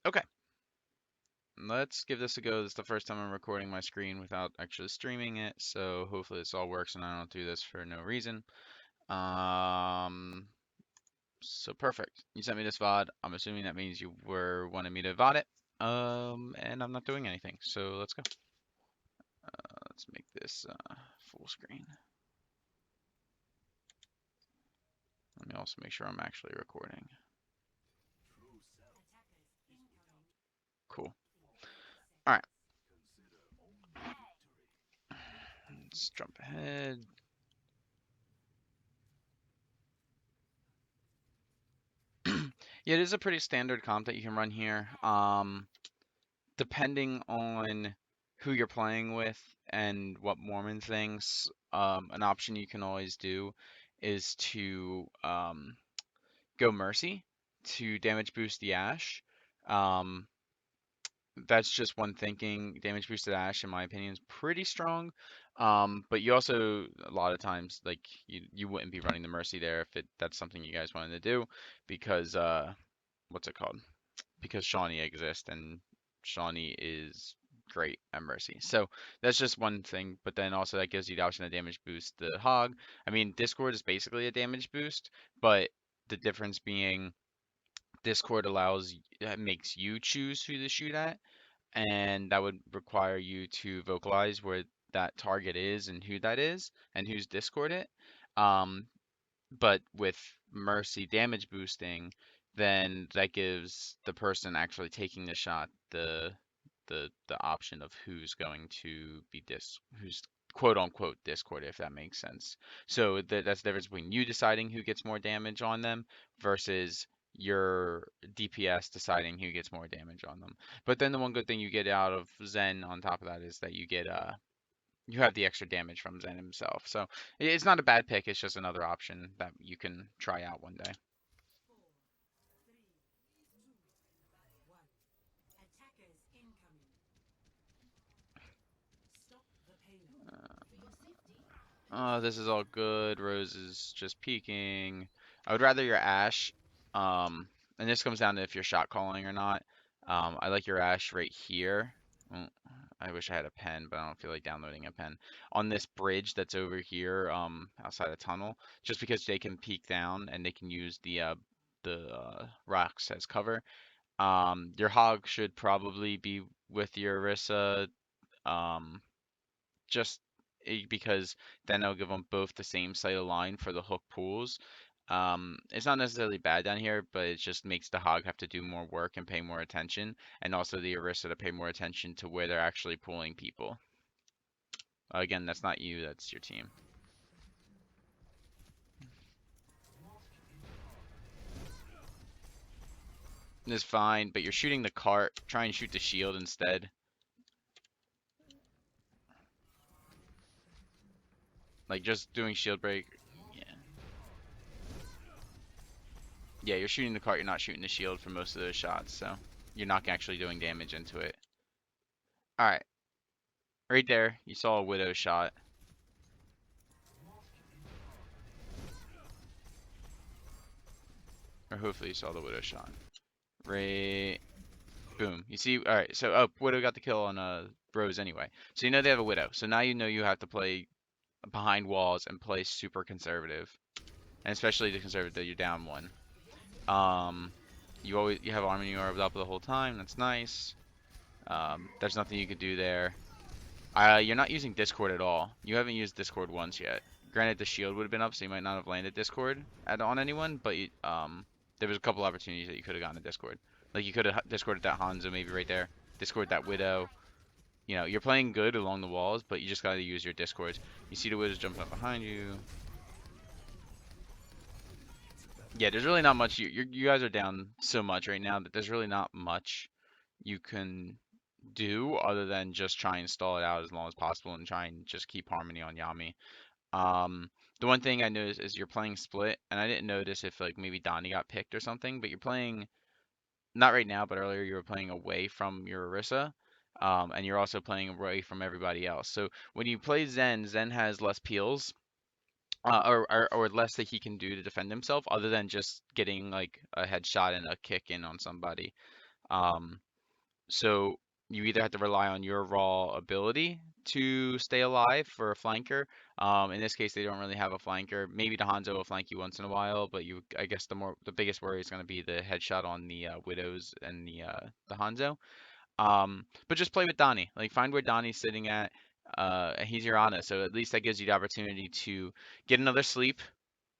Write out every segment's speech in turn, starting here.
Okay, let's give this a go. This is the first time I'm recording my screen without actually streaming it, so hopefully this all works and I don't do this for no reason. Um, so perfect. You sent me this VOD. I'm assuming that means you were wanting me to VOD it. And I'm not doing anything, so let's go. Let's make this full screen. Let me also make sure I'm actually recording. Cool. All right. Let's jump ahead. Yeah, it is a pretty standard comp that you can run here. Depending on who you're playing with and what Mormon thinks, an option you can always do is to go Mercy to damage boost the Ash. Um, that's just one thinking. Damage boosted Ash, in my opinion, is pretty strong. But you also a lot of times like you wouldn't be running the Mercy there if that's something you guys wanted to do because what's it called? Because Shawnee exists and Shawnee is great at Mercy. So that's just one thing, but then also that gives you the option to damage boost the Hog. I mean, Discord is basically a damage boost, but the difference being Discord makes you choose who to shoot at, and that would require you to vocalize where that target is and who that is and who's Discord it. Um, but with Mercy damage boosting, then that gives the person actually taking the shot the option of who's going to be who's quote unquote Discord, if that makes sense. So that's the difference between you deciding who gets more damage on them versus your DPS deciding who gets more damage on them. But then the one good thing you get out of Zen on top of that is that you have the extra damage from Zen himself. So it's not a bad pick. It's just another option that you can try out one day. Oh, this is all good. Rose is just peeking. I would rather your Ash. Um, and this comes down to if you're shot calling or not. I like your Ash right here. Mm, I wish I had a pen, but I don't feel like downloading a pen. On this bridge that's over here, outside the tunnel, just because they can peek down and they can use the rocks as cover. Your Hog should probably be with your Orisa. Um, just because then it'll give them both the same sight of line for the hook pools. It's not necessarily bad down here, but it just makes the Hog have to do more work and pay more attention, and also the Orisa to pay more attention to where they're actually pulling people. Again, that's not you, that's your team. It's fine, but you're shooting the cart. Try and shoot the shield instead. Like just doing shield break. Yeah. Yeah, you're shooting the cart, you're not shooting the shield for most of those shots, so you're not actually doing damage into it. Alright, right there, you saw a Widow shot. Or hopefully you saw the Widow shot. Right. Boom. You see, alright, so, oh, Widow got the kill on Rose anyway. So you know they have a Widow. So now you know you have to play behind walls and play super conservative. And especially the conservative that you're down one. You have Harmony Orb up the whole time, that's nice. There's nothing you could do there. You're not using Discord at all. You haven't used Discord once yet. Granted, the shield would have been up, so you might not have landed Discord on anyone, but there was a couple opportunities that you could have gotten a Discord. Like you could have Discorded that Hanzo maybe right there. Discord that Widow. You know, you're playing good along the walls, but you just gotta use your Discords. You see the Widows jumping up behind you. Yeah, there's really not much. You guys are down so much right now that there's really not much you can do other than just try and stall it out as long as possible and try and just keep Harmony on Yami. Um, the one thing I noticed is you're playing split, and I didn't notice if like maybe Donnie got picked or something, but you're playing not right now, but earlier you were playing away from your Orisa, and you're also playing away from everybody else. So when you play Zen, Zen has less peels, or less that he can do to defend himself, other than just getting like a headshot and a kick in on somebody. Um, so you either have to rely on your raw ability to stay alive for a flanker. In this case, they don't really have a flanker. Maybe the Hanzo will flank you once in a while, but I guess the biggest worry is going to be the headshot on the Widows and the Hanzo. But just play with Donnie. Like find where Donnie's sitting at. And he's your Ana, so at least that gives you the opportunity to get another sleep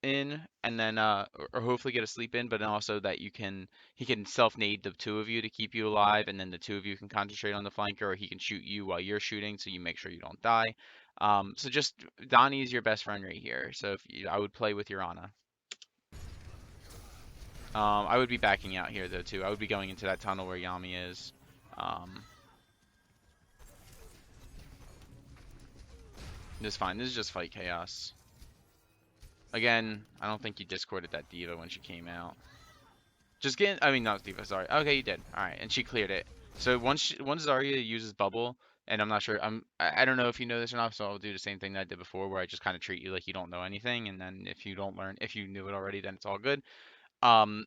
in, and then or hopefully get a sleep in, but then also that he can self-nade the two of you to keep you alive, and then the two of you can concentrate on the flanker, or he can shoot you while you're shooting, so you make sure you don't die. So just Donnie is your best friend right here. So I would play with your Ana. I would be backing out here though too. I would be going into that tunnel where Yami is. Um, this is fine. This is just fight chaos. Again, I don't think you discorded that diva when she came out. Just get, I mean, not diva, sorry. Okay, you did. All right, and she cleared it. So once Zarya uses bubble, and I'm not sure, I don't know if you know this or not, so I'll do the same thing that I did before, where I just kind of treat you like you don't know anything, and then if you knew it already, then it's all good. Um,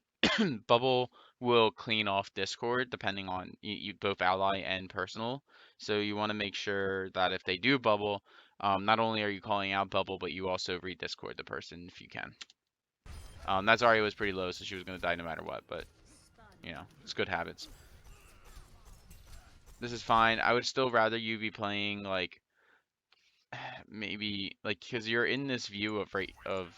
bubble will clean off Discord depending on you both ally and personal. So you want to make sure that if they do bubble, not only are you calling out bubble, but you also re-Discord the person if you can. That Zarya was pretty low, so she was gonna die no matter what, but you know, it's good habits. This is fine. I would still rather you be playing like maybe like because you're in this view of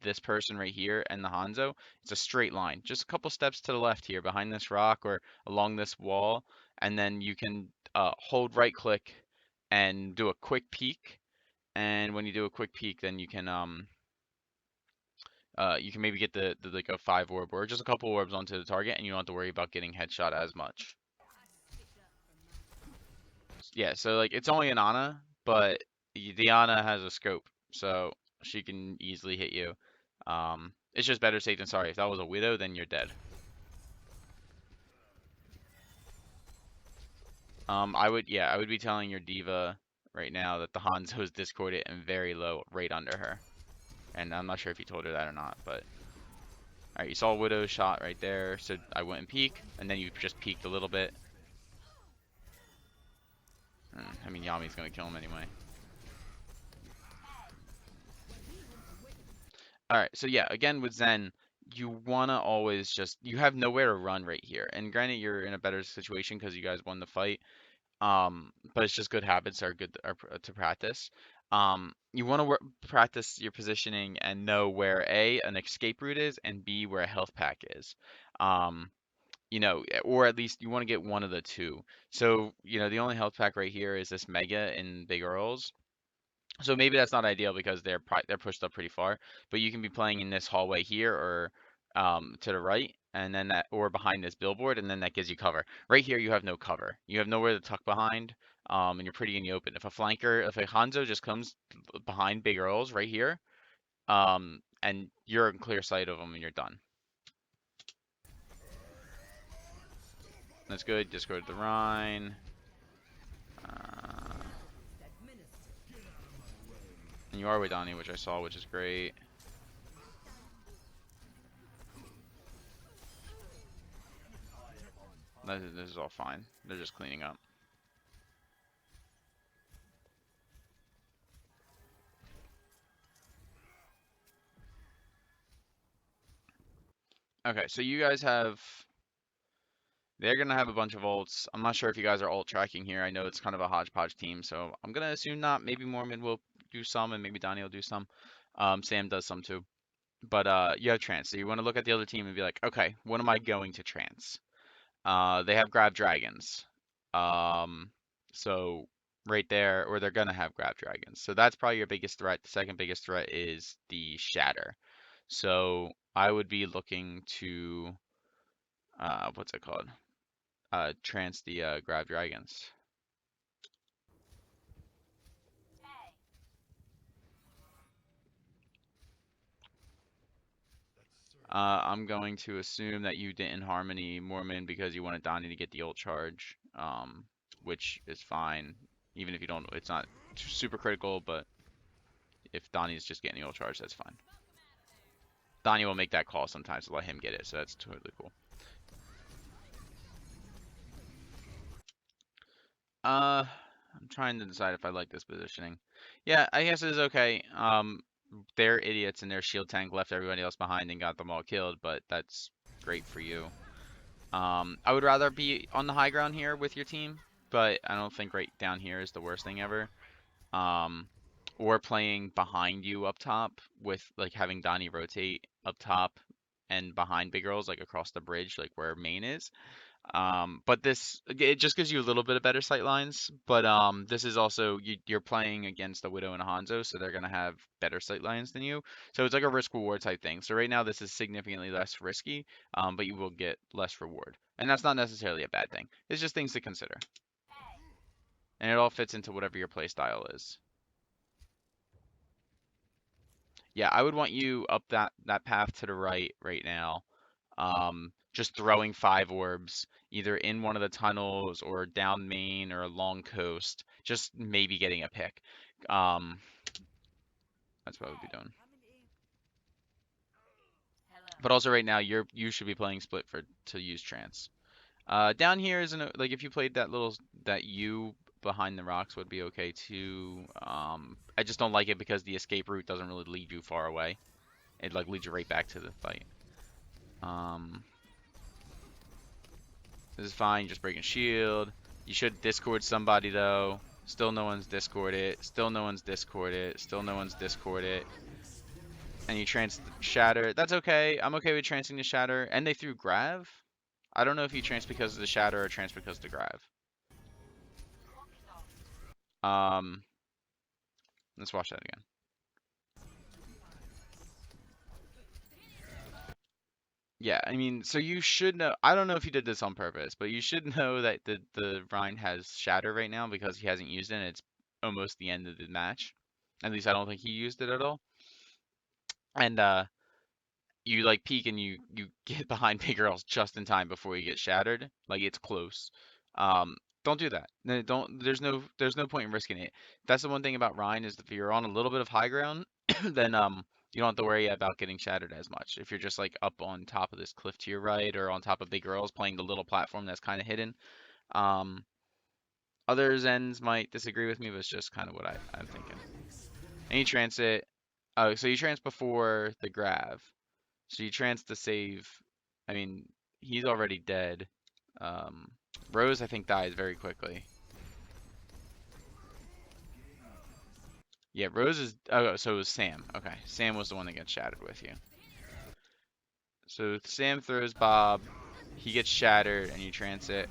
this person right here and the Hanzo. It's a straight line, just a couple steps to the left here behind this rock or along this wall, and then you can hold right click and do a quick peek. And when you do a quick peek, then you can maybe get the like a 5 orb or just a couple orbs onto the target, and you don't have to worry about getting headshot as much. Yeah, so like it's only an Ana, but the Ana has a scope, so she can easily hit you. It's just better safe than sorry. If that was a Widow, then you're dead. I would be telling your diva right now that the Hanzo is discorded and very low, right under her. And I'm not sure if you told her that or not, but alright, you saw Widow's shot right there, so I wouldn't peek, and then you just peeked a little bit. I mean, Yami's gonna kill him anyway. Alright, so yeah, again with Zen, you wanna always just you have nowhere to run right here. And granted, you're in a better situation because you guys won the fight. But it's just good habits are good to practice. You want to practice your positioning and know where A, an escape route is, and B, where a health pack is. Um, or at least you want to get one of the two. So, the only health pack right here is this Mega in Big Earls. So maybe that's not ideal because they're pushed up pretty far, but you can be playing in this hallway here or to the right, and then that or behind this billboard, and then that gives you cover. Right here, you have no cover. You have nowhere to tuck behind, and you're pretty in the open. If a Hanzo just comes behind Big Earls right here, and you're in clear sight of them, and you're done. That's good. Discard the Rhine. And you are with Donnie, which I saw, which is great. This is all fine. They're just cleaning up. Okay, so you guys have. They're gonna have a bunch of ults. I'm not sure if you guys are ult tracking here. I know it's kind of a hodgepodge team, so I'm gonna assume not. Maybe Mormon will do some, and maybe Donnie will do some. Sam does some too. But you have trance, so you want to look at the other team and be like, okay, what am I going to trance? They have grab dragons. Um, so right there, or they're gonna have grab dragons. So that's probably your biggest threat. The second biggest threat is the shatter. So I would be looking to what's it called? Trance the grab dragons. I'm going to assume that you didn't Harmony Mormon because you wanted Donnie to get the ult charge, which is fine. Even if you don't, it's not super critical, but if Donnie's just getting the ult charge, that's fine. Donnie will make that call sometimes to let him get it, so that's totally cool. trying to decide if I like this positioning. Yeah, I guess it is okay. They're idiots and their shield tank left everybody else behind and got them all killed, but that's great for you. I would rather be on the high ground here with your team, but I don't think right down here is the worst thing ever. Um, or playing behind you up top with like having Donnie rotate up top and behind Big Girls like across the bridge, like where main is. But this it just gives you a little bit of better sight lines. But this is also you're playing against a Widow and a Hanzo, so they're gonna have better sight lines than you. So it's like a risk reward type thing. So right now this is significantly less risky, but you will get less reward, and that's not necessarily a bad thing. It's just things to consider, and it all fits into whatever your play style is. Yeah, I would want you up that path to the right now. Just throwing 5 orbs either in one of the tunnels or down main or along coast. Just maybe getting a pick. Um, that's what I would be doing. But also right now you should be playing split for to use trance. Down here isn't like if you played that U behind the rocks would be okay too. I just don't like it because the escape route doesn't really lead you far away. It like leads you right back to the fight. Um, this is fine, just breaking shield. You should discord somebody though. Still no one's discorded. Still no one's discorded. Still no one's discorded. And you trans shatter. That's okay. I'm okay with transing the shatter. And they threw grav. I don't know if you trans because of the shatter or trans because of the grav. Um, let's watch that again. Yeah, I mean, so you should know. I don't know if he did this on purpose, but you should know that the Rhine has Shatter right now because he hasn't used it. And it's almost the end of the match. At least I don't think he used it at all. And you like peek and you get behind Big Girls just in time before you get shattered. Like it's close. Um, don't do that. No, don't. There's no point in risking it. That's the one thing about Rhine is if you're on a little bit of high ground, then you don't have to worry about getting shattered as much. If you're just like up on top of this cliff to your right or on top of Big Girls playing the little platform that's kind of hidden. Um, other Zens might disagree with me, but it's just kind of what I'm thinking. And you trance it. Oh, so you trance before the grav. So you trance to save. I mean, he's already dead. Um, Rose, I think, dies very quickly. Yeah, Rose is. Oh, so it was Sam. Okay, Sam was the one that gets shattered with you. So Sam throws Bob. He gets shattered, and you trance it.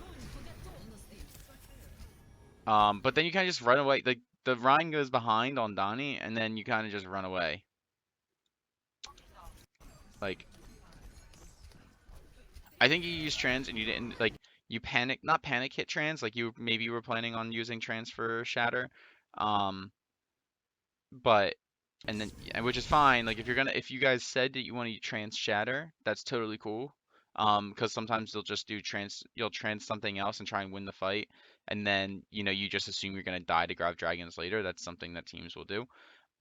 But then you kind of just run away. Like the Rhine goes behind on Donnie, and then you kind of just run away. Like I think you used trans and you didn't like you panic not panic hit trans like you maybe you were planning on using trans for shatter. Um, but and then which is fine. Like if you guys said that you want to trans shatter, that's totally cool. Because sometimes they'll just do you'll trans something else and try and win the fight, and then you just assume you're gonna die to grab dragons later. That's something that teams will do.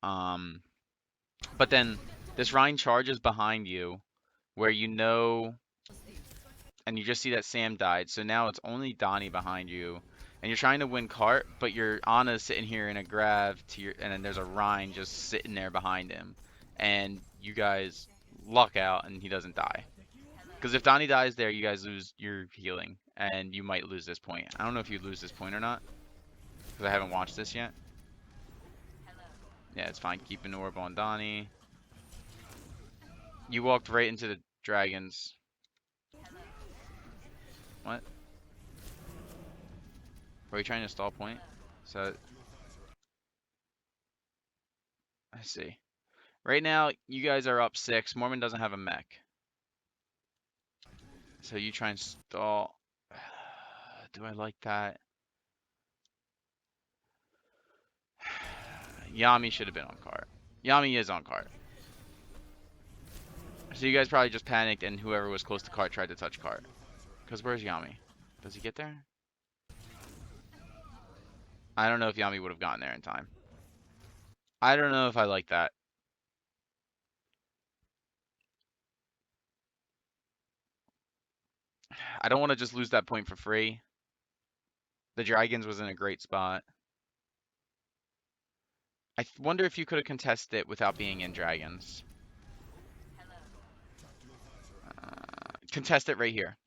Um, but then this Rhine charges behind you, where and you just see that Sam died. So now it's only Donnie behind you, and you're trying to win cart, but your Anna's sitting here in a grav to your, and then there's a Rhine just sitting there behind him, and you guys luck out, and he doesn't die. Because if Donnie dies there, you guys lose your healing, and you might lose this point. I don't know if you lose this point or not, because I haven't watched this yet. Yeah, it's fine. Keep an orb on Donnie. You walked right into the dragons. What? Were you trying to stall point? So I see. Right now, you guys are up 6. Mormon doesn't have a mech. So you try and stall. Do I like that? Yami should have been on cart. Yami is on cart. So you guys probably just panicked and whoever was close to cart tried to touch cart. Because where's Yami? Does he get there? I don't know if Yami would have gotten there in time. I don't know if I like that. I don't want to just lose that point for free. The Dragons was in a great spot. wonder if you could have contested it without being in dragons. Contest it right here.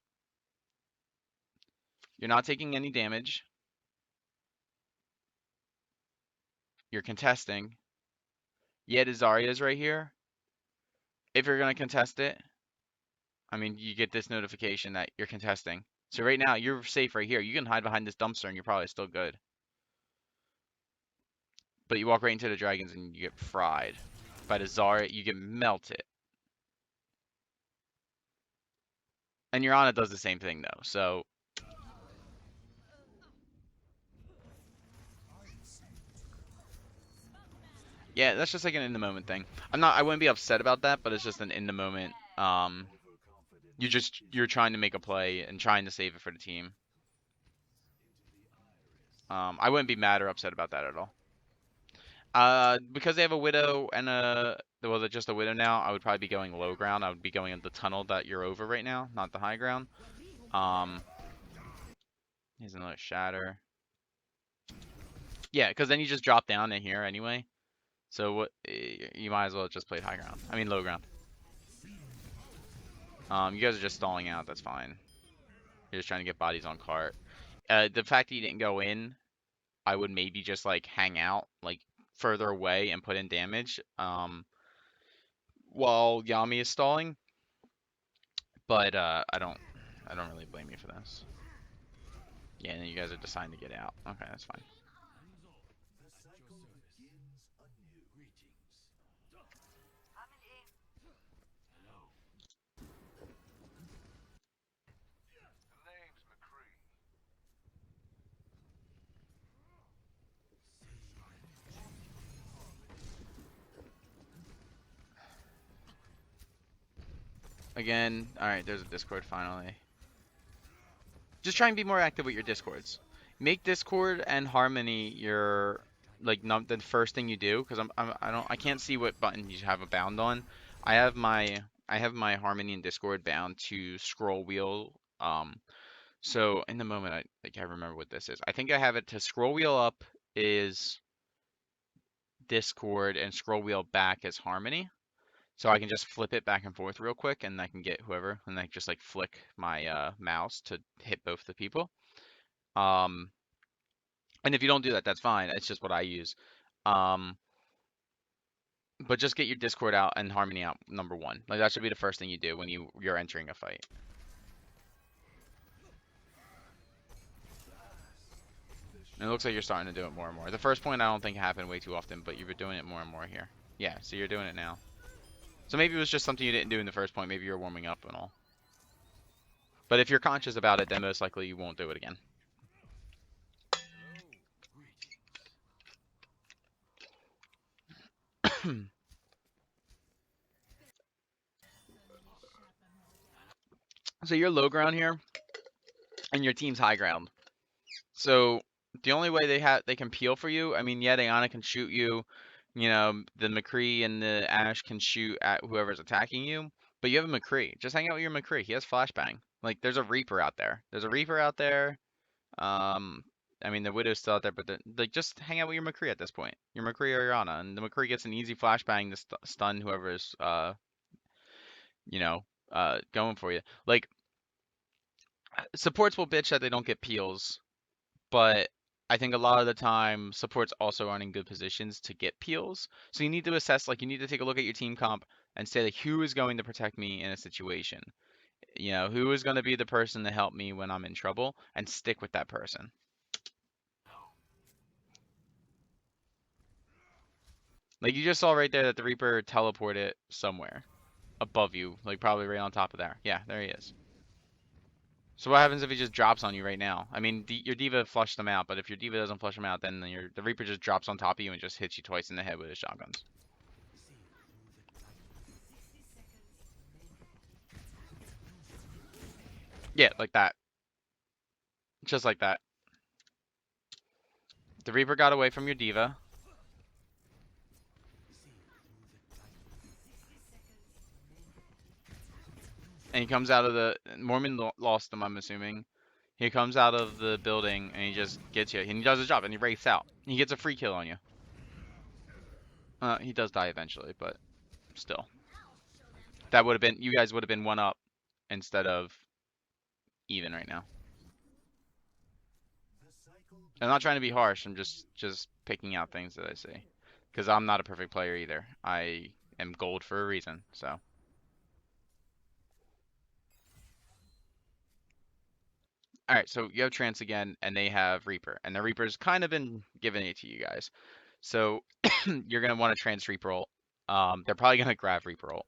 You're not taking any damage. You're contesting. Yet Zarya's right here. If you're gonna contest it, I mean, you get this notification that you're contesting. So right now, you're safe right here. You can hide behind this dumpster and you're probably still good. But you walk right into the dragons and you get fried. By the Zarya, you get melted. And your Ana does the same thing though, so yeah, that's just like an in the moment thing. I wouldn't be upset about that, but it's just an in the moment. You're trying to make a play and trying to save it for the team. I wouldn't be mad or upset about that at all. Because they have a widow and just a widow now, I would probably be going low ground. I would be going in the tunnel that you're over right now, not the high ground. Here's another shatter. Yeah, because then you just drop down in here anyway. So what? You might as well just play high ground. I mean low ground. You guys are just stalling out. That's fine. You're just trying to get bodies on cart. The fact that you didn't go in, I would maybe just like hang out like further away and put in damage. While Yami is stalling. But I don't really blame you for this. Yeah, and then you guys are deciding to get out. Okay, that's fine. Again, alright, there's a Discord finally. Just try and be more active with your Discords. Make Discord and Harmony your like the first thing you do, because I can't see what button you have a bound on. I have my Harmony and Discord bound to scroll wheel. So in the moment I can't remember what this is. I think I have it to scroll wheel up is Discord and scroll wheel back as Harmony. So I can just flip it back and forth real quick and I can get whoever and I just like flick my mouse to hit both the people. And if you don't do that, that's fine. It's just what I use. But just get your Discord out and Harmony out, number one. Like that should be the first thing you do when you're entering a fight. And it looks like you're starting to do it more and more. The first point I don't think happened way too often, but you've been doing it more and more here. Yeah, so you're doing it now. So maybe it was just something you didn't do in the first point. Maybe you're warming up and all. But if you're conscious about it, then most likely you won't do it again. So you're low ground here, and your team's high ground. So the only way they can peel for you, I mean, yeah, Diana can shoot you. You know, the McCree and the Ash can shoot at whoever's attacking you. But you have a McCree. Just hang out with your McCree. He has flashbang. Like, there's a Reaper out there. There's a Reaper out there. I mean, the Widow's still out there, but like, just hang out with your McCree at this point. Your McCree or your Ana, and the McCree gets an easy flashbang to stun whoever's, you know, going for you. Like, supports will bitch that they don't get peels, but I think a lot of the time supports also aren't in good positions to get peels. So you need to assess, like, you need to take a look at your team comp and say, like, who is going to protect me in a situation? You know, who is going to be the person to help me when I'm in trouble, and stick with that person. Like, you just saw right there that the Reaper teleported somewhere above you, like probably right on top of there. Yeah, there he is. So what happens if he just drops on you right now? I mean, your D.Va flushed them out, but if your D.Va doesn't flush them out, then the Reaper just drops on top of you and just hits you twice in the head with his shotguns. Yeah, like that. Just like that. The Reaper got away from your D.Va. And he comes out of the... Mormon lost him, I'm assuming. He comes out of the building and he just gets you. And he does his job and he wraiths out. He gets a free kill on you. He does die eventually, but still. That would have been, you guys would have been one up instead of even right now. I'm not trying to be harsh. I'm just picking out things that I see, because I'm not a perfect player either. I am gold for a reason. So, all right. So you have Trance again, and they have Reaper, and the Reaper's kind of been giving it to you guys. So you're gonna want to Trance Reaper ult. They're probably gonna grab Reaper ult.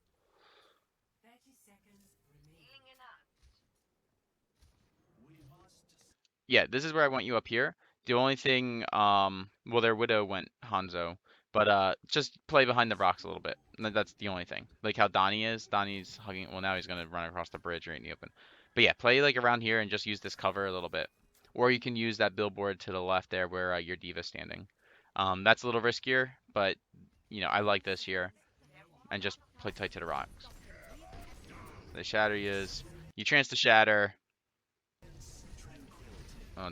Yeah, this is where I want you up here. The only thing, well, their Widow went Hanzo, but just play behind the rocks a little bit. That's the only thing. Like how Donnie is. Donnie's hugging. Well, now he's gonna run across the bridge right in the open. But yeah, play like around here and just use this cover a little bit. Or you can use that billboard to the left there where your Diva's standing. That's a little riskier, but I like this here. And just play tight to the rocks. The shatter is. You trance the shatter.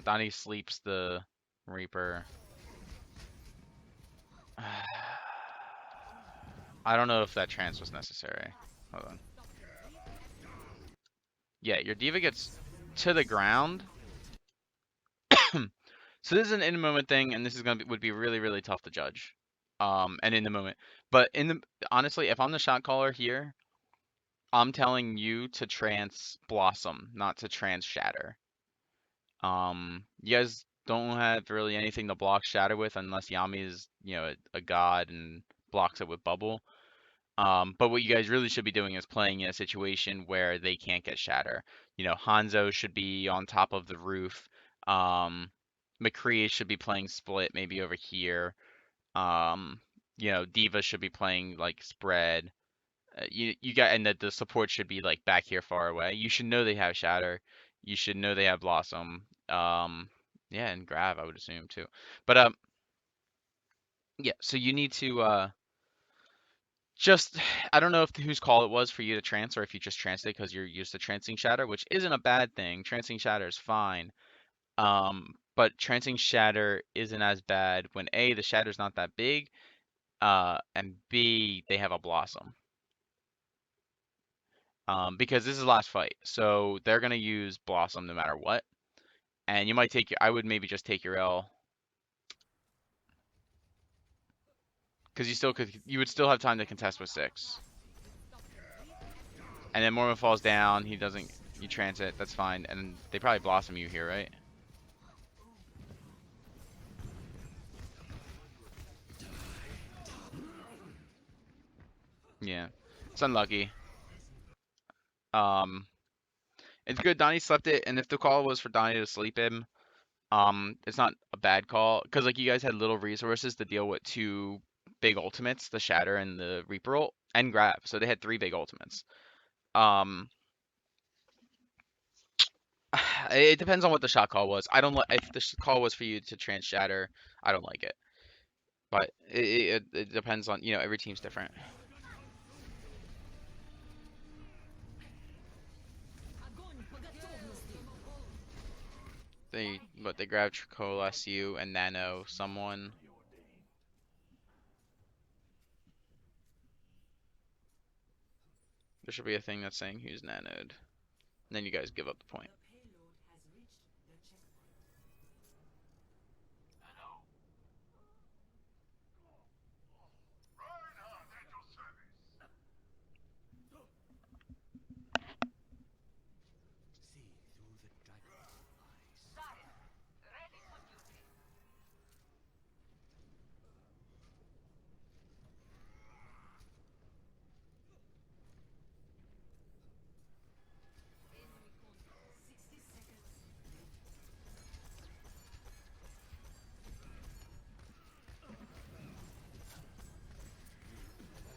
Donnie sleeps the Reaper. I don't know if that trance was necessary. Hold on. Yeah, your diva gets to the ground. So this is an in the moment thing, and this is would be really really tough to judge. And in the moment, but honestly, if I'm the shot caller here, I'm telling you to trance Blossom, not to trance Shatter. You guys don't have really anything to block Shatter with unless Yami is, a god and blocks it with Bubble. But what you guys really should be doing is playing in a situation where they can't get Shatter. Hanzo should be on top of the roof. McCree should be playing split maybe over here. Diva should be playing like spread. You got, and the support should be like back here far away. You should know they have Shatter. You should know they have Blossom. Yeah, and Grav I would assume too. But yeah. So you need to just I don't know if whose call it was for you to trance or if you just tranced it because you're used to trancing Shatter, which isn't a bad thing. Trancing Shatter is fine. But trancing Shatter isn't as bad when A, the Shatter's not that big, and B, they have a Blossom. Because this is the last fight, so they're gonna use Blossom no matter what. And you might take I would maybe just take your L. Because you would still have time to contest with 6. And then Mormon falls down, he doesn't, you trance it, that's fine. And they probably Blossom you here, right? Yeah, it's unlucky. Um, it's good Donnie slept it, and if the call was for Donnie to sleep him, it's not a bad call, because like you guys had little resources to deal with 2 big ultimates, the Shatter and the Reaper ult, and Grab, so they had 3 big ultimates. It depends on what the shot call was. I don't like if the call was for you to trans Shatter, I don't like it. But it depends on, every team's different. They grab Coalesce you and Nano someone. There should be a thing that's saying who's nanoed. And then you guys give up the point.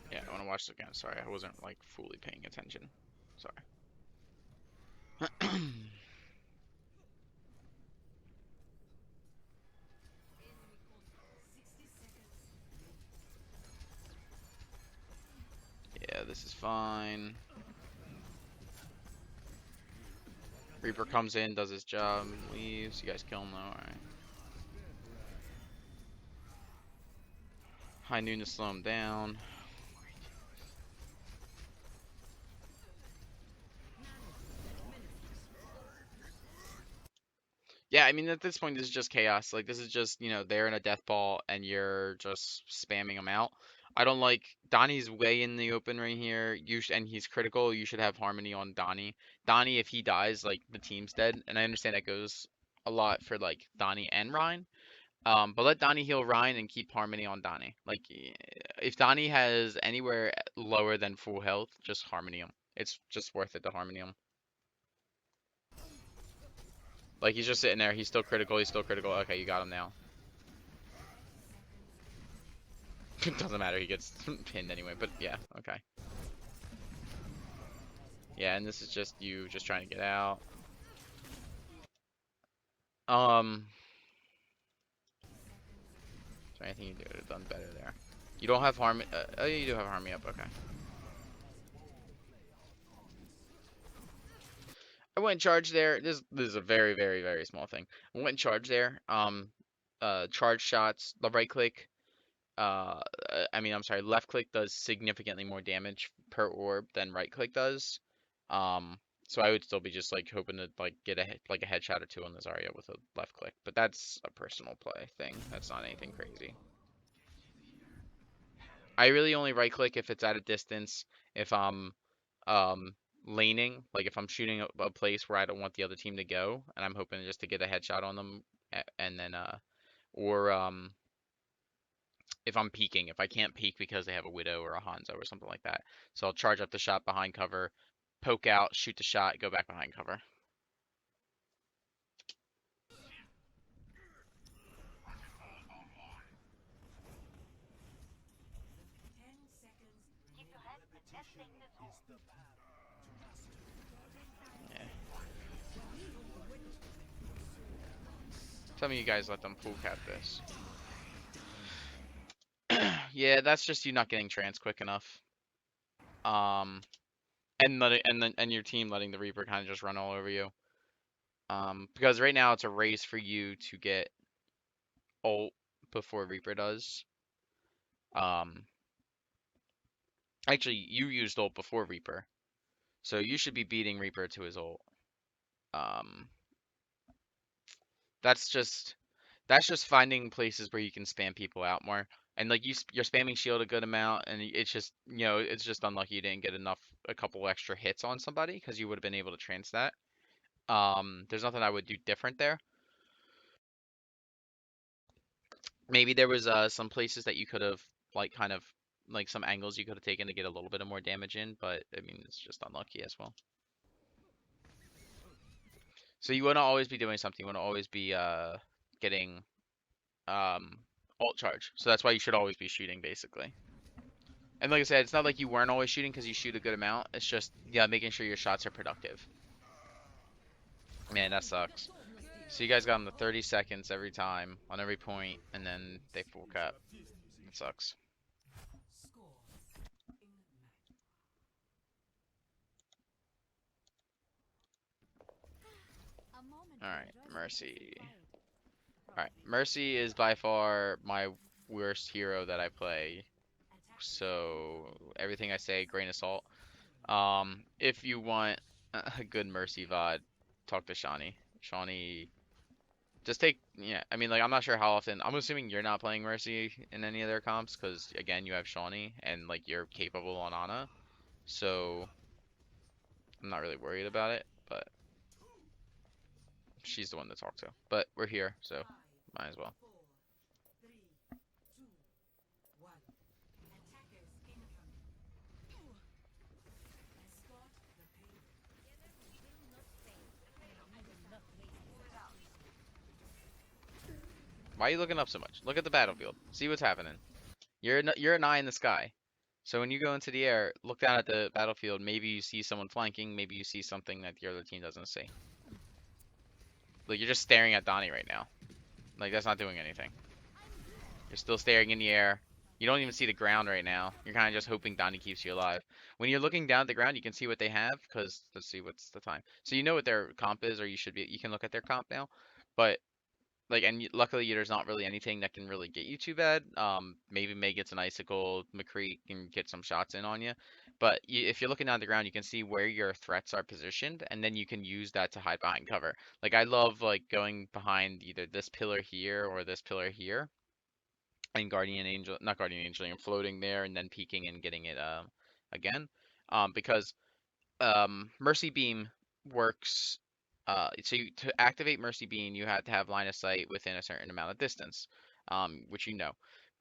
Yeah, I want to watch this again. Sorry, I wasn't like fully paying attention. Sorry. Yeah, this is fine. Reaper comes in, does his job, leaves. You guys kill him though, alright. High noon to slow him down. Yeah, I mean, at this point, this is just chaos. Like, this is just, they're in a death ball and you're just spamming them out. I don't like Donnie's way in the open right here. And he's critical. You should have Harmony on Donnie. Donnie, if he dies, like, the team's dead. And I understand that goes a lot for, like, Donnie and Ryan. But let Donnie heal Ryan and keep Harmony on Donnie. Like, if Donnie has anywhere lower than full health, just Harmony him. It's just worth it to Harmony him. Like, he's just sitting there. He's still critical. He's still critical. Okay, you got him now. It doesn't matter. He gets pinned anyway. But yeah, okay. Yeah, and this is just you just trying to get out. Is there anything you could have done better there? You don't have Harmony. Oh, you do have Harmony up. Okay. I went charge there. This is a very, very, very small thing. I went charge there. Charge shots. The right click. I'm sorry, left click does significantly more damage per orb than right click does. So I would still be just like hoping to like get a headshot or two on the Zarya with a left click, but that's a personal play thing. That's not anything crazy. I really only right click if it's at a distance, if I'm laning, like if I'm shooting a place where I don't want the other team to go, and I'm hoping just to get a headshot on them, and then or if I'm peeking, if I can't peek because they have a Widow or a Hanzo or something like that. So I'll charge up the shot behind cover, poke out, shoot the shot, go back behind cover. Yeah. Tell me you guys let them full cap this. Yeah, that's just you not getting trans quick enough. And your team letting the Reaper kind of just run all over you. Because right now it's a race for you to get ult before Reaper does. Um, Actually, you used ult before Reaper, so you should be beating Reaper to his ult. Um, that's just finding places where you can spam people out more. And like you're spamming shield a good amount, and it's just it's just unlucky you didn't get a couple extra hits on somebody because you would have been able to trans that. There's nothing I would do different there. Maybe there was some places that you could have like kind of like some angles you could have taken to get a little bit of more damage in, but I mean it's just unlucky as well. So you want to always be doing something. You want to always be getting ult charge. So that's why you should always be shooting basically. And like I said, it's not like you weren't always shooting because you shoot a good amount. It's just yeah, making sure your shots are productive. Man, that sucks. So you guys got them the 30 seconds every time on every point, and then they full cap. It sucks. Alright, Mercy. Alright, Mercy is by far my worst hero that I play. So everything I say, grain of salt. If you want a good Mercy VOD, talk to Shawnee. Shawnee, just take, yeah, I mean, like, I'm not sure how often, I'm assuming you're not playing Mercy in any of their comps, because, again, you have Shawnee, and, like, you're capable on Ana, so I'm not really worried about it, but she's the one to talk to. But we're here, so might as well. Why are you looking up so much? Look at the battlefield. See what's happening. You're an eye in the sky. So when you go into the air, look down at the battlefield. Maybe you see someone flanking. Maybe you see something that the other team doesn't see. Like you're just staring at Donnie right now. Like that's not doing anything. You're still staring in the air. You don't even see the ground right now. You're kind of just hoping Donnie keeps you alive. When you're looking down at the ground, you can see what they have. Cause let's see what's the time. So you know what their comp is, or you should be. You can look at their comp now. But like, and luckily there's not really anything that can really get you too bad. Maybe May gets an icicle, McCree can get some shots in on you, but if you're looking down the ground, you can see where your threats are positioned, and then you can use that to hide behind cover. Like I love like going behind either this pillar here or this pillar here, and Guardian Angel, not Guardian Angel, and floating there, and then peeking and getting it again, because Mercy Beam works. To activate Mercy Beam, you have to have line of sight within a certain amount of distance, which you know.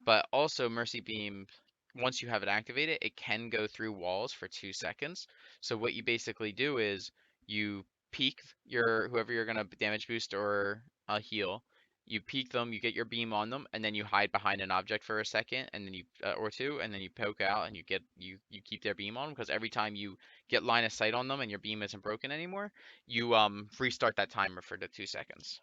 But also Mercy Beam, once you have it activated, it can go through walls for 2 seconds. So what you basically do is you peek your whoever you're gonna damage boost or heal. You peek them, you get your beam on them, and then you hide behind an object for a second, and then you or two, and then you poke out, and you keep their beam on them because every time you get line of sight on them and your beam isn't broken anymore, you restart that timer for the 2 seconds.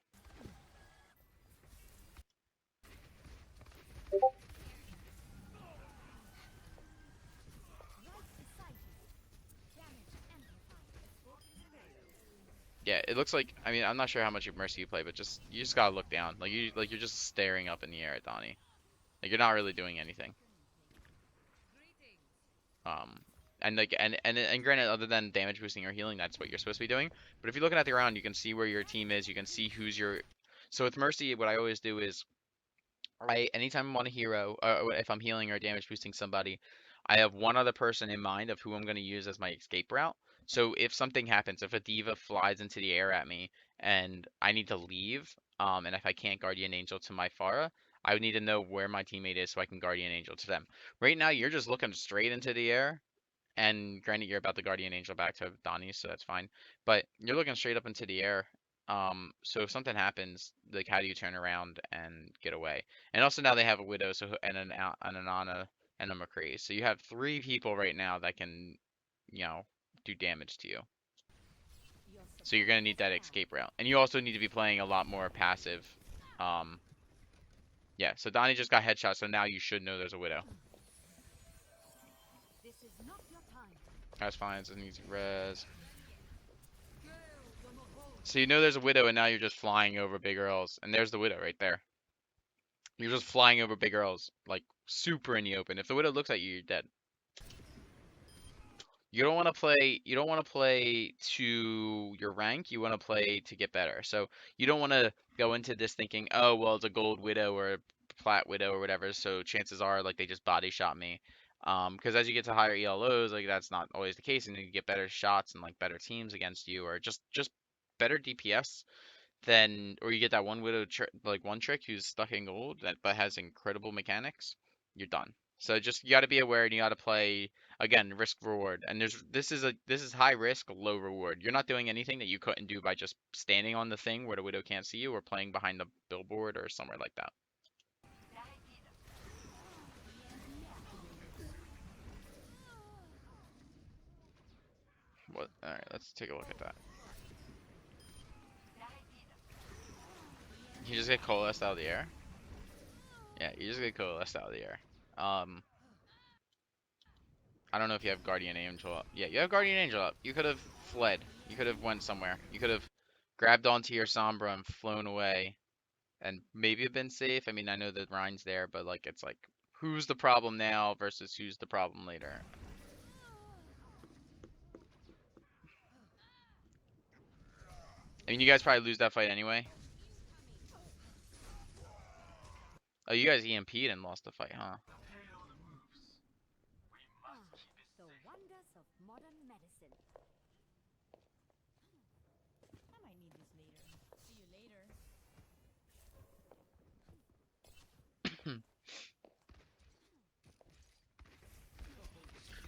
Yeah, it looks like, I mean, I'm not sure how much of Mercy you play, but you just gotta look down. You're just staring up in the air at Donnie. Like you're not really doing anything. Um and like and granted, other than damage boosting or healing, that's what you're supposed to be doing. But if you're looking at the ground, you can see where your team is, you can see who's your so with Mercy, what I always do is anytime I'm on a hero, if I'm healing or damage boosting somebody, I have one other person in mind of who I'm going to use as my escape route. So if something happens, if a diva flies into the air at me and I need to leave, and if I can't Guardian Angel to my Pharah, I would need to know where my teammate is so I can Guardian Angel to them. Right now, you're just looking straight into the air, and granted, you're about to Guardian Angel back to Donnie, so that's fine. But you're looking straight up into the air. So if something happens, like how do you turn around and get away? And also now they have a Widow, so and an Ana and a McCree. So you have three people right now that can, you know, do damage to you. So you're gonna need that escape route, and you also need to be playing a lot more passive. Um, yeah. So Donnie just got headshot, so now you should know there's a Widow. That's fine. It needs res. So you know there's a Widow, and now you're just flying over big Earls, and there's the Widow right there. You're just flying over big Earls, like super in the open. If the Widow looks at you, you're dead. You don't want to play. You don't want to play to your rank. You want to play to get better. So you don't want to go into this thinking, oh well, it's a gold Widow or a plat Widow or whatever. So chances are like they just body shot me. Because as you get to higher ELOs, like that's not always the case, and you get better shots and like better teams against you, or just better DPS. Then or you get that one widow like one trick who's stuck in gold that but has incredible mechanics, you're done. So just you got to be aware and you got to play again risk reward. And this is high risk, low reward. You're not doing anything that you couldn't do by just standing on the thing where the widow can't see you or playing behind the billboard or somewhere like that. What? All right, let's take a look at that. You just get coalesced out of the air. Yeah, you just get coalesced out of the air. Um, I don't know if you have Guardian Angel up. Yeah, you have Guardian Angel up. You could have fled. You could have went somewhere. You could have grabbed onto your Sombra and flown away and maybe have been safe. I mean, I know that Rhine's there, but like it's like who's the problem now versus who's the problem later. I mean, you guys probably lose that fight anyway. Oh, you guys EMP'd and lost the fight, huh?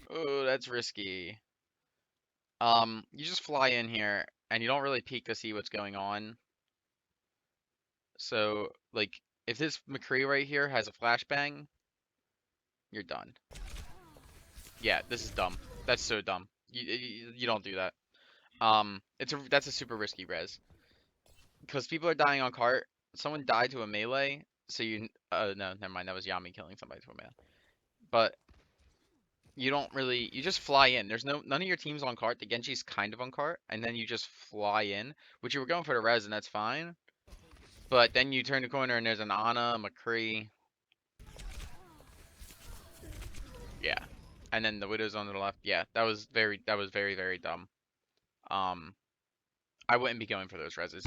Oh, that's risky. You just fly in here and you don't really peek to see what's going on. So, like, if this McCree right here has a flashbang, you're done. Yeah, this is dumb. That's so dumb. You don't do that. That's a super risky res because people are dying on cart. Someone died to a melee, so no, never mind. That was Yami killing somebody to a melee. But you don't really you just fly in. There's none of your team's on cart. The Genji's kind of on cart, and then you just fly in, which you were going for the res, and that's fine. But then you turn the corner and there's an Ana, McCree. Yeah. And then the Widow's on the left. Yeah, that was very, very dumb. Um, I wouldn't be going for those reses.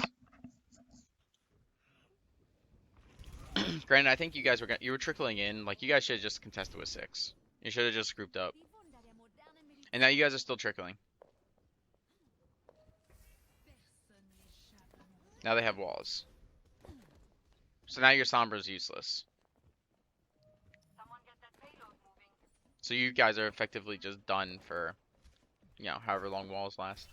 Granted, I think you guys you were trickling in. Like, you guys should have just contested with 6. You should have just grouped up. And now you guys are still trickling. Now they have walls. So now your Sombra's useless. So you guys are effectively just done for, you know, however long walls last.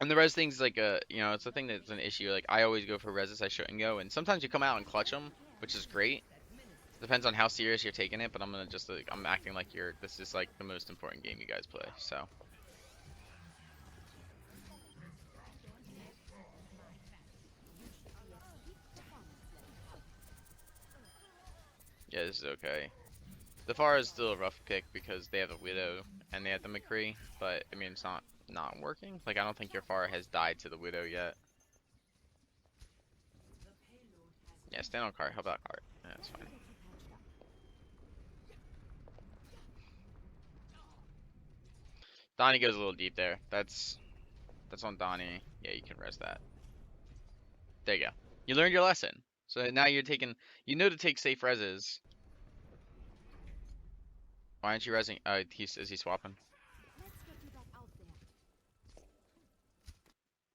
And the res thing's like you know, it's a thing that's an issue. Like, I always go for reses I shouldn't go, and sometimes you come out and clutch them, which is great. Depends on how serious you're taking it, but I'm gonna just like, I'm acting like this is like the most important game you guys play. So yeah, this is okay. The Pharah is still a rough pick because they have a Widow and they have the McCree, but I mean it's not working. Like, I don't think your Pharah has died to the Widow yet. Yeah, stand on cart. How about cart? Yeah, that's fine. Donnie goes a little deep there. That's on Donnie. Yeah, you can rest that. There you go. You learned your lesson. So now you're taking, you know, to take safe reses. Why aren't you resing? Is he swapping?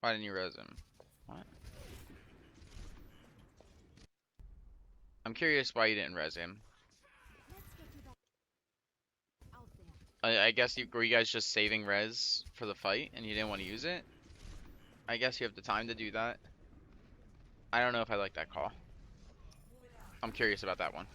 Why didn't you res him? What? I'm curious why you didn't res him. I guess were you guys just saving res for the fight and you didn't want to use it? I guess you have the time to do that. I don't know if I like that call. I'm curious about that one.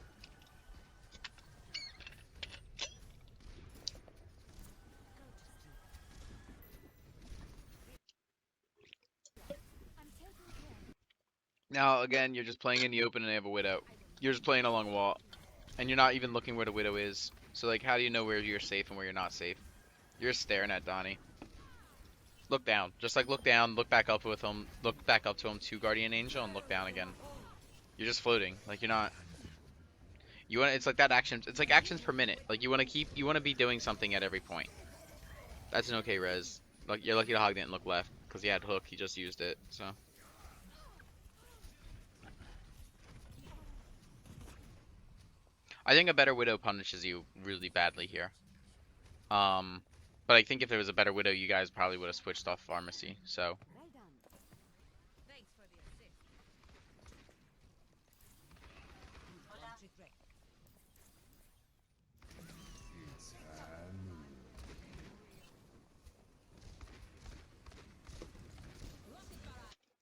Now, again, you're just playing in the open and they have a Widow. You're just playing along wall, and you're not even looking where the Widow is. So, like, how do you know where you're safe and where you're not safe? You're just staring at Donnie. Look down. Just, like, look down, look back up with him, look back up to him to Guardian Angel, and look down again. You're just floating. Like, you're not... You want it's like that action. It's like actions per minute. Like, you want to be doing something at every point. That's an okay res. Like, you're lucky the Hog didn't look left, because he had hook, he just used it, so... I think a better Widow punishes you really badly here. But I think if there was a better Widow, you guys probably would have switched off Pharmacy, so...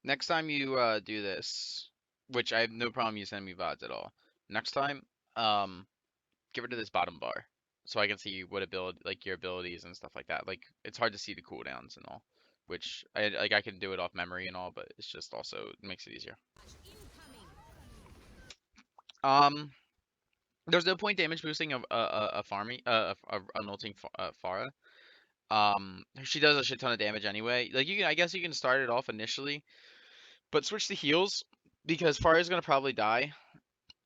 Next time you do this, which I have no problem you send me VODs at all. Next time, get rid of this bottom bar, so I can see what ability, like your abilities and stuff like that. Like, it's hard to see the cooldowns and all, which I can do it off memory and all, but it's just also it makes it easier. There's no point damage boosting a farming an ulting Pharah. She does a shit ton of damage anyway. Like, I guess you can start it off initially, but switch to heals because Pharah's gonna probably die.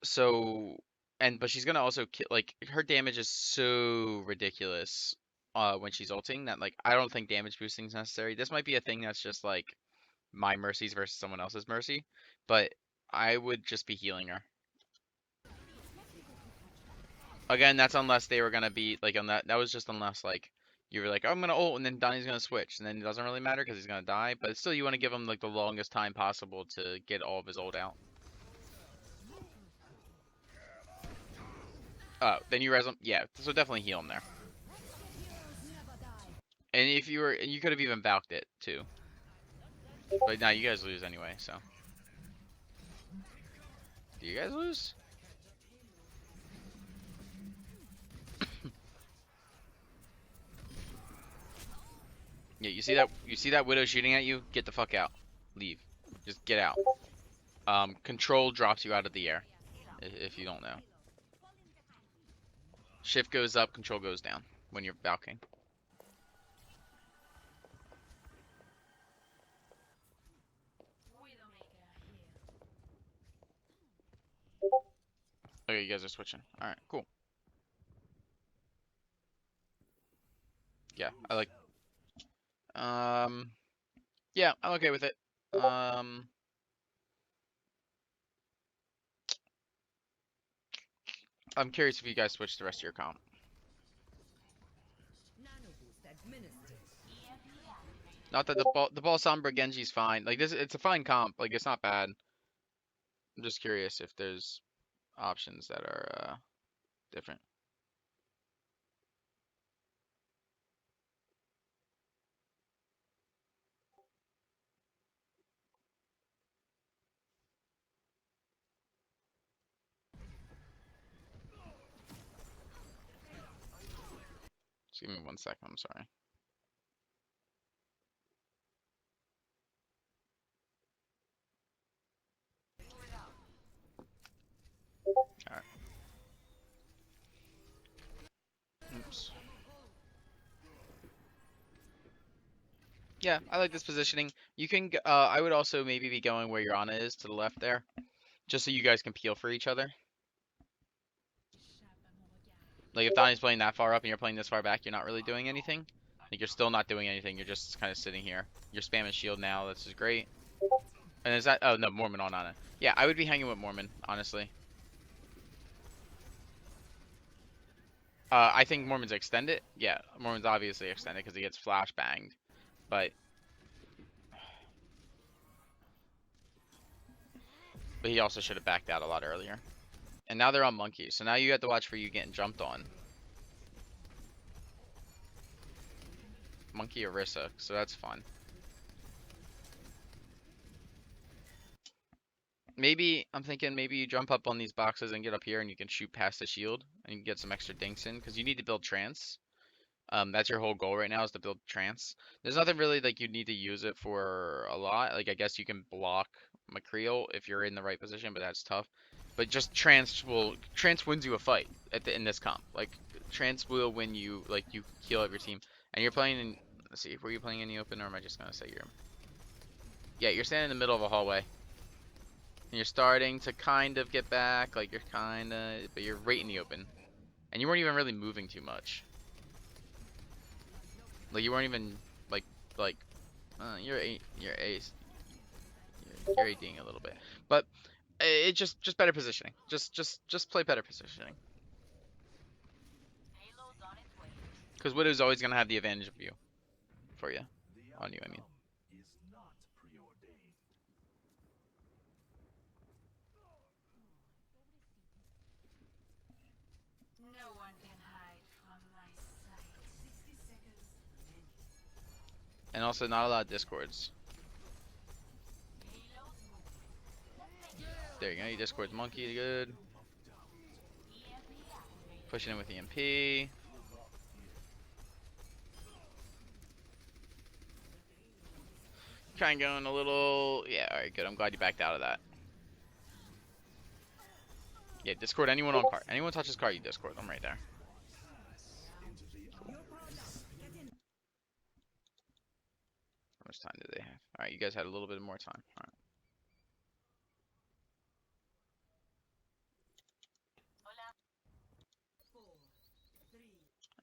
So, but she's gonna also kill. Like, her damage is so ridiculous when she's ulting that, like, I don't think damage boosting is necessary. This might be a thing that's just like my mercies versus someone else's mercy, but I would just be healing her. Again, that's unless they were gonna be like on that. That was just unless like you were like, oh, I'm gonna ult, and then Donnie's gonna switch, and then it doesn't really matter because he's gonna die. But still, you want to give him like the longest time possible to get all of his ult out. Oh, then you res him. Yeah, so definitely heal him there. And if you were, you could have even balked it too. But now you guys lose anyway. So, do you guys lose? Yeah, you see that? You see that Widow shooting at you? Get the fuck out. Leave. Just get out. Control drops you out of the air. If you don't know. Shift goes up, control goes down when you're balking. Okay, you guys are switching. All right, cool. Yeah, I like. Yeah, I'm okay with it. I'm curious if you guys switch the rest of your comp. Not that the ball Sombra Genji's fine. Like this, it's a fine comp. Like it's not bad. I'm just curious if there's options that are different. Just give me 1 second. I'm sorry. All right. Oops. Yeah, I like this positioning. You can. I would also maybe be going where your Ana is to the left there, just so you guys can peel for each other. Like if Donnie's playing that far up and you're playing this far back, you're not really doing anything. Like you're still not doing anything. You're just kind of sitting here. You're spamming shield now. This is great. And is that? Oh no, Mormon on Ana. Yeah, I would be hanging with Mormon, honestly. I think Mormon's extended. Yeah, Mormon's obviously extended because he gets flash banged. But he also should have backed out a lot earlier. And now they're on Monkey, so now you have to watch for you getting jumped on. Monkey Orisa, so that's fun. Maybe, I'm thinking maybe you jump up on these boxes and get up here and you can shoot past the shield and you can get some extra dinks in because you need to build trance. That's your whole goal right now is to build trance. There's nothing really like you need to use it for a lot. Like I guess you can block McCreel if you're in the right position, but that's tough. But just trance wins you a fight in this comp. Like trance will win you like you heal up your team. And you're playing in, let's see, were you playing in the open or am I just gonna say you're? Yeah, you're standing in the middle of a hallway. And you're starting to kind of get back, like you're kind of, but you're right in the open. And you weren't even really moving too much. Like you weren't even like you're ace you're ADing a little bit, but it just better positioning. Just play better positioning. Because Widow's always gonna have the advantage of you, for you, on you. I mean. And also not a lot of discords. There you go. You discords monkey good. Pushing in with EMP. Kind of going a little. Yeah, alright, good. I'm glad you backed out of that. Yeah, discord anyone on cart. Anyone touches cart, you discord. I'm right there. Cool. How much time do they have? Alright, you guys had a little bit more time. Alright.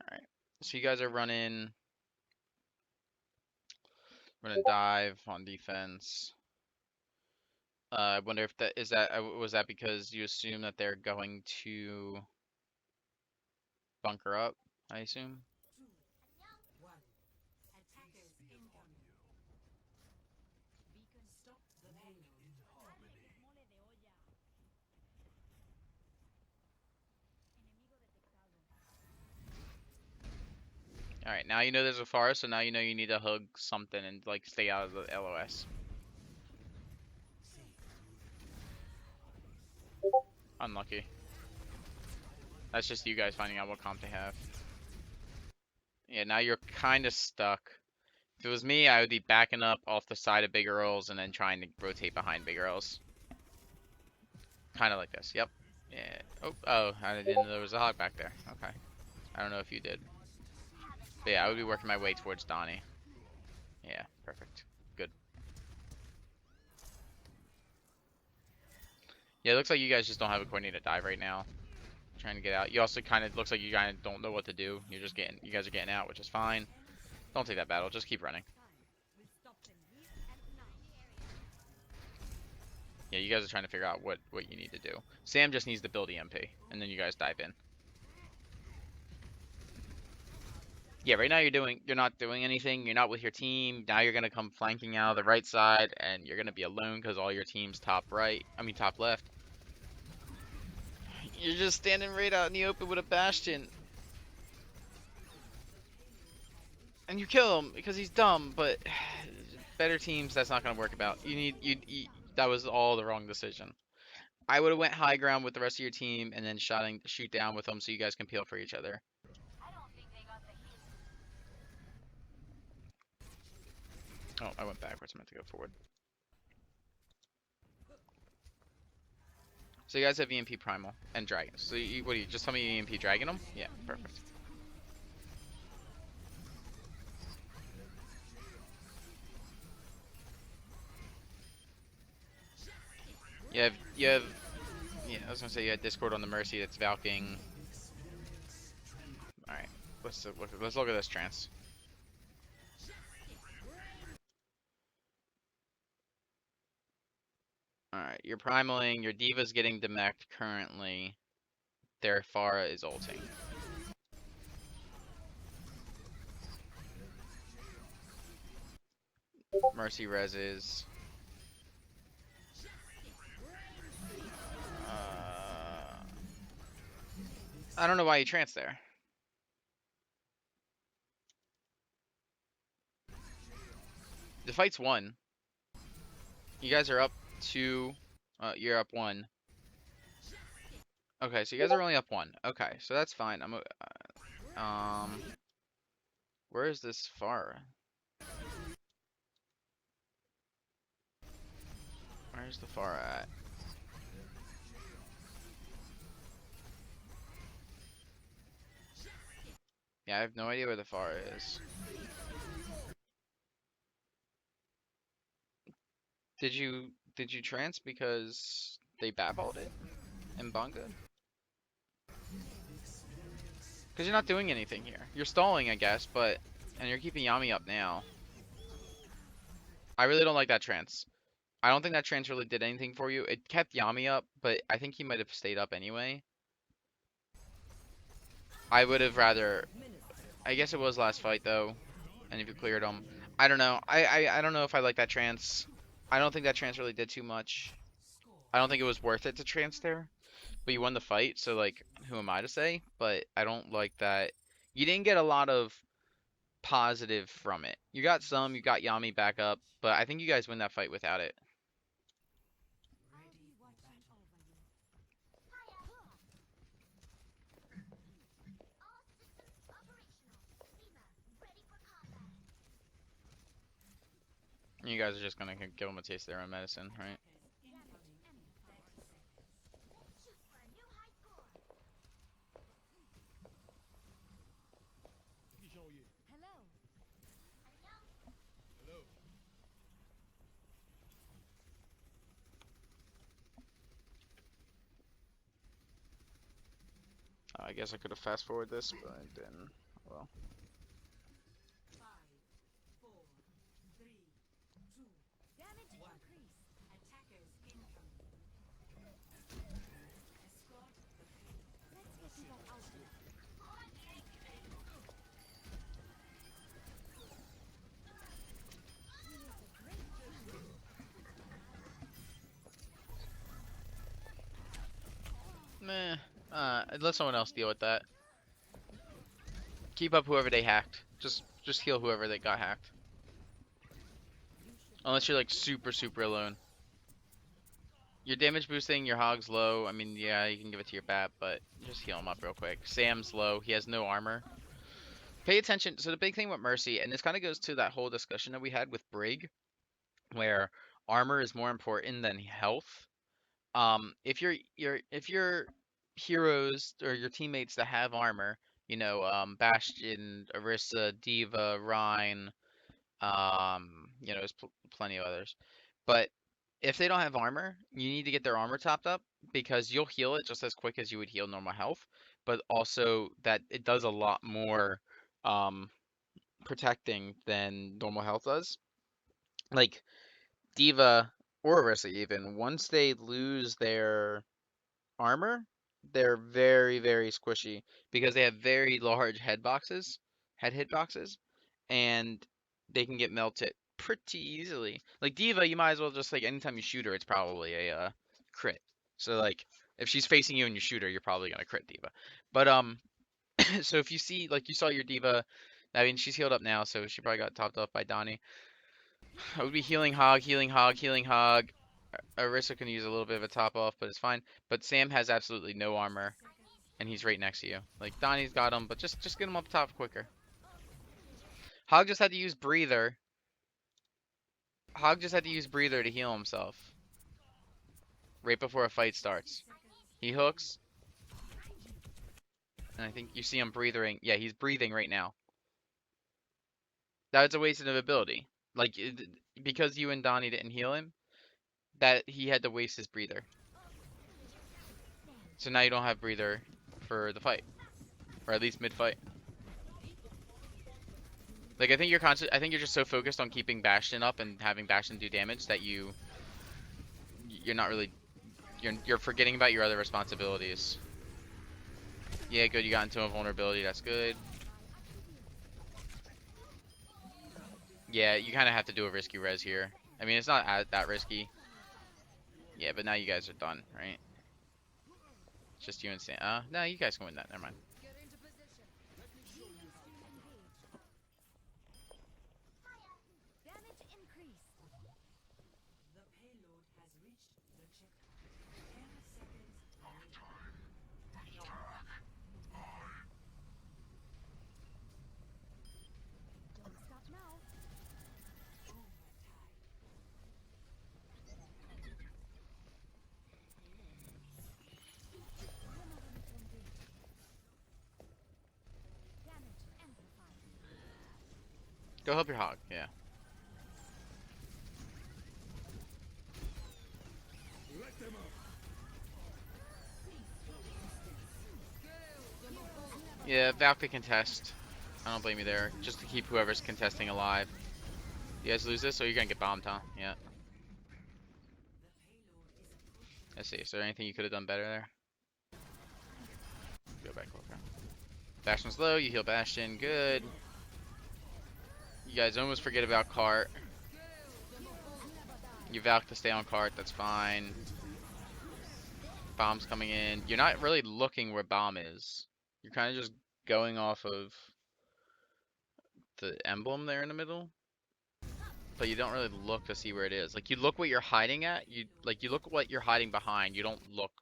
Alright. So you guys are running dive on defense. I wonder if that is that was that because you assume that they're going to bunker up, I assume. Alright, now you know there's a forest, so now you know you need to hug something and like stay out of the LOS. Unlucky. That's just you guys finding out what comp they have. Yeah, now you're kind of stuck. If it was me, I would be backing up off the side of Big Earls and then trying to rotate behind Big Earls. Kind of like this. Yep. Yeah. Oh, I didn't know there was a hog back there. Okay. I don't know if you did. But yeah, I would be working my way towards Donnie. Yeah, perfect. Good. Yeah, it looks like you guys just don't have a coordinated dive right now. Trying to get out. You also kind of looks like you kind of don't know what to do. You're just getting, you guys are getting out, which is fine. Don't take that battle. Just keep running. Yeah, you guys are trying to figure out what you need to do. Sam just needs to build EMP, and then you guys dive in. Yeah, right now you're not doing anything. You're not with your team. Now you're gonna come flanking out of the right side, and you're gonna be alone because all your team's top right. I mean top left. You're just standing right out in the open with a bastion, and you kill him because he's dumb. But better teams, that's not gonna work about. You that was all the wrong decision. I would have went high ground with the rest of your team and then shoot down with them so you guys can peel for each other. Oh, I went backwards. I meant to go forward. So you guys have EMP Primal and Dragon. So what do you just tell me EMP Dragon them? Yeah, perfect. You have yeah, I was gonna say you had Discord on the Mercy that's Valking. Alright. Let's look at this trance. Alright, you're primaling, your Diva's getting demeched currently. Their Pharah is ulting. Mercy reses. I don't know why you trance there. The fight's won. You guys are up 2. You're up 1. Okay, so you guys are only up 1. Okay, so that's fine. Where is this Pharah? Where's the Pharah at? Yeah, I have no idea where the Pharah is. Did you trance because they babbled it in Bunga? Because you're not doing anything here. You're stalling, I guess, but and you're keeping Yami up now. I really don't like that trance. I don't think that trance really did anything for you. It kept Yami up, but I think he might have stayed up anyway. I would have rather. I guess it was last fight though, and if you cleared him, I don't know. I don't know if I like that trance. I don't think that trance really did too much. I don't think it was worth it to trance there. But you won the fight, so like, who am I to say? But I don't like that. You didn't get a lot of positive from it. You got some, you got Yami back up, but I think you guys win that fight without it. You guys are just gonna give them a taste of their own medicine, right? I guess I could have fast forwarded this, but I didn't. Well. Meh. Let someone else deal with that. Keep up whoever they hacked. Just heal whoever they got hacked. Unless you're like super alone. Your damage boosting, your hog's low. I mean, yeah, you can give it to your bat, but just heal him up real quick. Sam's low. He has no armor. Pay attention. So the big thing with Mercy, and this kind of goes to that whole discussion that we had with Brig, where armor is more important than health. If your heroes or your teammates that have armor, Bastion, Orisa, Diva, Rhine, there's plenty of others. But if they don't have armor, you need to get their armor topped up because you'll heal it just as quick as you would heal normal health, but also that it does a lot more um, protecting than normal health does. Like Diva or Orisa even, once they lose their armor, they're very, very squishy because they have very large head hitboxes, and they can get melted pretty easily. Like Diva, you might as well just like anytime you shoot her, it's probably a crit. So like if she's facing you and you shoot her, you're probably gonna crit Diva. But so if you see like you saw your Diva, I mean she's healed up now, so she probably got topped off by Donnie. I would be healing Hog, healing Hog, healing Hog. Orisa can use a little bit of a top off, but it's fine. But Sam has absolutely no armor, and he's right next to you. Like Donnie's got him, but just get him up top quicker. Hog just had to use breather. Hog just had to use breather to heal himself right before a fight starts. He hooks, and I think you see him breathing. Yeah, he's breathing right now. That's a wasted of ability. Like because you and Donnie didn't heal him, that he had to waste his breather. So now you don't have breather for the fight, or at least mid-fight. Like I think you're just so focused on keeping Bastion up and having Bastion do damage that you're not really you're forgetting about your other responsibilities. Yeah, good. You got into a vulnerability. That's good. Yeah, you kind of have to do a risky res here. I mean, it's not that risky. Yeah, but now you guys are done, right? It's just you and Sam. No, you guys can win that. Never mind. Go help your Hog. Yeah. Yeah, Valk can contest. I don't blame you there. Just to keep whoever's contesting alive. You guys lose this, or you're gonna get bombed, huh? Yeah. I see. Is there anything you could have done better there? Go back over. Bastion's low. You heal Bastion. Good. You guys almost forget about cart. You Valk to stay on cart. That's fine. Bomb's coming in. You're not really looking where bomb is. You're kind of just going off of the emblem there in the middle, but you don't really look to see where it is. Like you look what you're hiding at. You look what you're hiding behind. You don't look.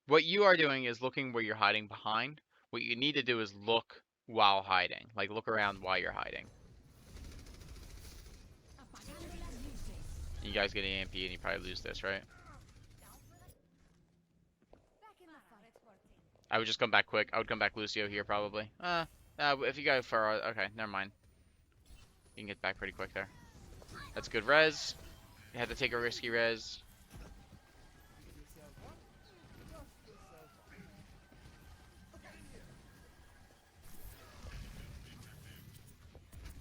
What you are doing is looking where you're hiding behind. What you need to do is look while hiding. Like look around while you're hiding. You guys get an AMP and you probably lose this, right? I would just come back quick. I would come back Lucio here probably. If you go for okay, never mind. You can get back pretty quick there. That's good res. You had to take a risky res.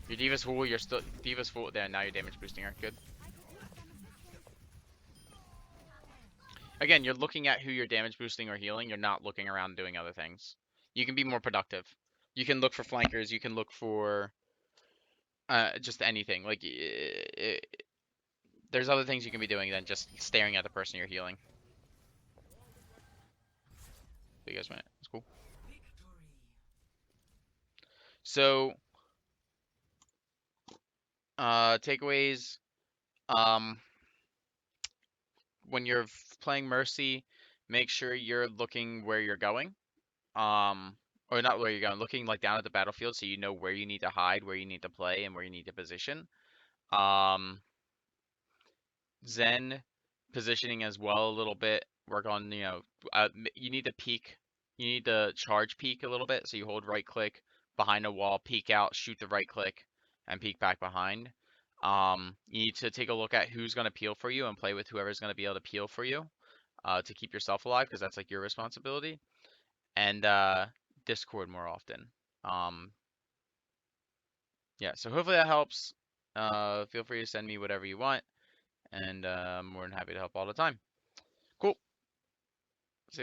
Your Diva's full, you're still Diva's full there, now you're damage boosting her. Good. Again, you're looking at who you're damage boosting or healing, you're not looking around doing other things. You can be more productive. You can look for flankers, you can look for just anything. Like there's other things you can be doing than just staring at the person you're healing. You guys win it. It's cool. So takeaways. When you're playing Mercy, make sure you're looking where you're going. Or not where you're going, looking like down at the battlefield so you know where you need to hide, where you need to play, and where you need to position. Zen positioning as well a little bit. Work on, you need to peek You need to charge peek a little bit, so you hold right click behind a wall, peek out, shoot the right click, and peek back behind. You need to take a look at who's going to peel for you and play with whoever's going to be able to peel for you to keep yourself alive, because that's like your responsibility. And Discord more often. Um, yeah, so hopefully that helps. Feel free to send me whatever you want, and I'm more than happy to help all the time. Cool. See